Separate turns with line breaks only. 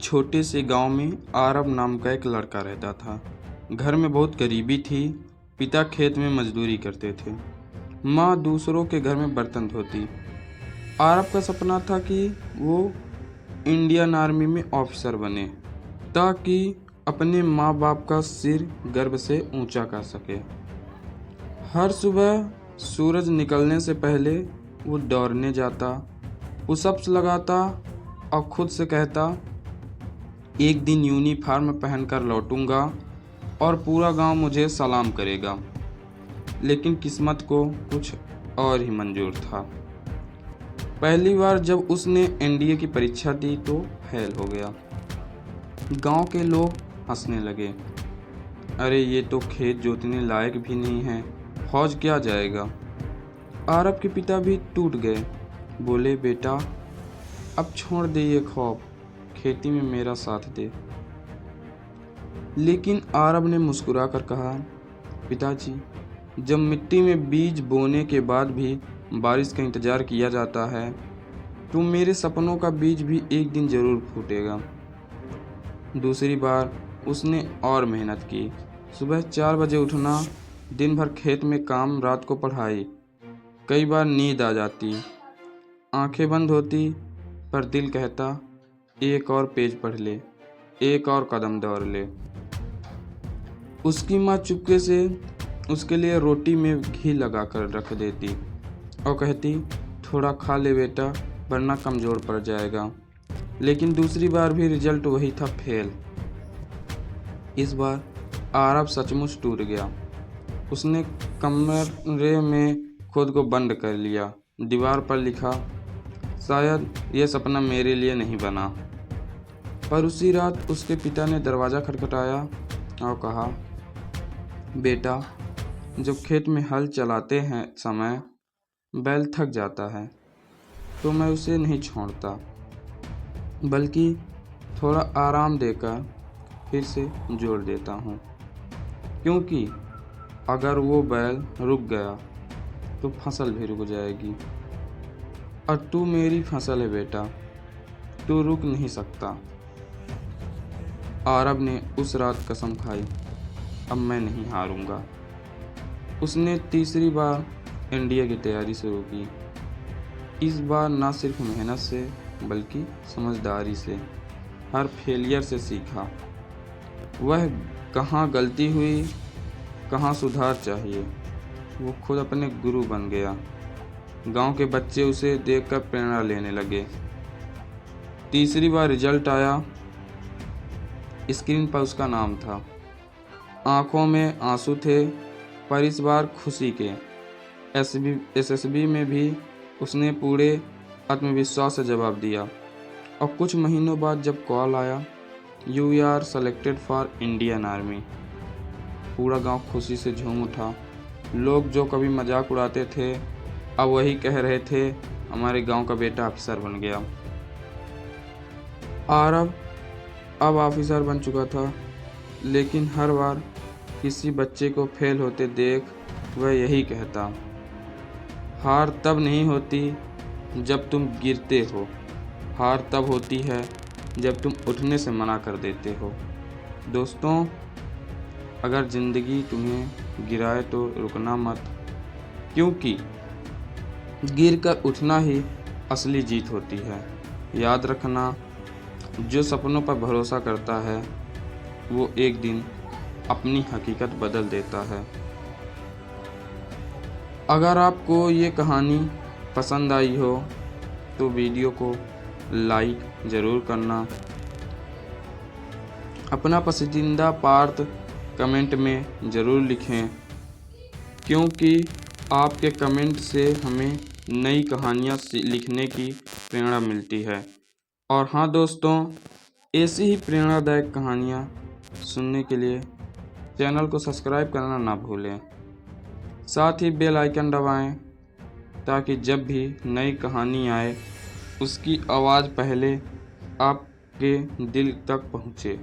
छोटे से गांव में आरब नाम का एक लड़का रहता था। घर में बहुत गरीबी थी। पिता खेत में मजदूरी करते थे, माँ दूसरों के घर में बर्तन धोती। आरब का सपना था कि वो इंडियन आर्मी में ऑफिसर बने ताकि अपने माँ बाप का सिर गर्व से ऊंचा कर सके। हर सुबह सूरज निकलने से पहले वो दौड़ने जाता, पुशअप्स लगाता और खुद से कहता, एक दिन यूनिफॉर्म पहनकर लौटूंगा और पूरा गांव मुझे सलाम करेगा। लेकिन किस्मत को कुछ और ही मंजूर था। पहली बार जब उसने एनडीए की परीक्षा दी तो फेल हो गया। गांव के लोग हंसने लगे, अरे ये तो खेत जोतने लायक भी नहीं है, फौज क्या जाएगा। आरब के पिता भी टूट गए। बोले, बेटा अब छोड़ दे ये खौफ, खेती में मेरा साथ दे। लेकिन आरब ने मुस्कुराकर कहा, पिताजी जब मिट्टी में बीज बोने के बाद भी बारिश का इंतज़ार किया जाता है तो मेरे सपनों का बीज भी एक दिन ज़रूर फूटेगा। दूसरी बार उसने और मेहनत की। सुबह 4 बजे उठना, दिन भर खेत में काम, रात को पढ़ाई। कई बार नींद आ जाती, आंखें बंद होती, पर दिल कहता, एक और पेज पढ़ ले, एक और कदम दौड़ ले। उसकी माँ चुपके से उसके लिए रोटी में घी लगाकर रख देती और कहती, थोड़ा खा ले बेटा, वरना कमज़ोर पड़ जाएगा। लेकिन दूसरी बार भी रिजल्ट वही था, फेल। इस बार आरब सचमुच टूट गया। उसने कमरे में खुद को बंद कर लिया। दीवार पर लिखा, शायद यह सपना मेरे लिए नहीं बना। पर उसी रात उसके पिता ने दरवाज़ा खटखटाया और कहा, बेटा जब खेत में हल चलाते हैं समय बैल थक जाता है तो मैं उसे नहीं छोड़ता, बल्कि थोड़ा आराम देकर फिर से जोड़ देता हूँ, क्योंकि अगर वो बैल रुक गया तो फसल भी रुक जाएगी। और तू मेरी फसल है बेटा, तू रुक नहीं सकता। आरब ने उस रात कसम खाई, अब मैं नहीं हारूंगा। उसने तीसरी बार एनडीए की तैयारी शुरू की। इस बार न सिर्फ मेहनत से बल्कि समझदारी से, हर फेलियर से सीखा। वह कहाँ गलती हुई, कहाँ सुधार चाहिए, वो खुद अपने गुरु बन गया। गांव के बच्चे उसे देखकर प्रेरणा लेने लगे। तीसरी बार रिजल्ट आया। स्क्रीन पर उसका नाम था, आंखों में आंसू थे, पर इस बार खुशी के। एसएसबी में भी उसने पूरे आत्मविश्वास से जवाब दिया। और कुछ महीनों बाद जब कॉल आया, you are selected for Indian army, पूरा गांव खुशी से झूम उठा। लोग जो कभी मजाक उड़ाते थे अब वही कह रहे थे, हमारे गांव का बेटा अफसर बन गया। आरब अब ऑफिसर बन चुका था, लेकिन हर बार किसी बच्चे को फेल होते देख वह यही कहता, हार तब नहीं होती जब तुम गिरते हो, हार तब होती है जब तुम उठने से मना कर देते हो। दोस्तों, अगर ज़िंदगी तुम्हें गिराए तो रुकना मत, क्योंकि गिर कर उठना ही असली जीत होती है। याद रखना, जो सपनों पर भरोसा करता है वो एक दिन अपनी हकीकत बदल देता है। अगर आपको ये कहानी पसंद आई हो तो वीडियो को लाइक ज़रूर करना। अपना पसंदीदा पार्ट कमेंट में ज़रूर लिखें, क्योंकि आपके कमेंट से हमें नई कहानियाँ लिखने की प्रेरणा मिलती है। और हाँ दोस्तों, ऐसी ही प्रेरणादायक कहानियाँ सुनने के लिए चैनल को सब्सक्राइब करना ना भूलें। साथ ही बेल आइकन दबाएं ताकि जब भी नई कहानी आए उसकी आवाज़ पहले आपके दिल तक पहुँचे।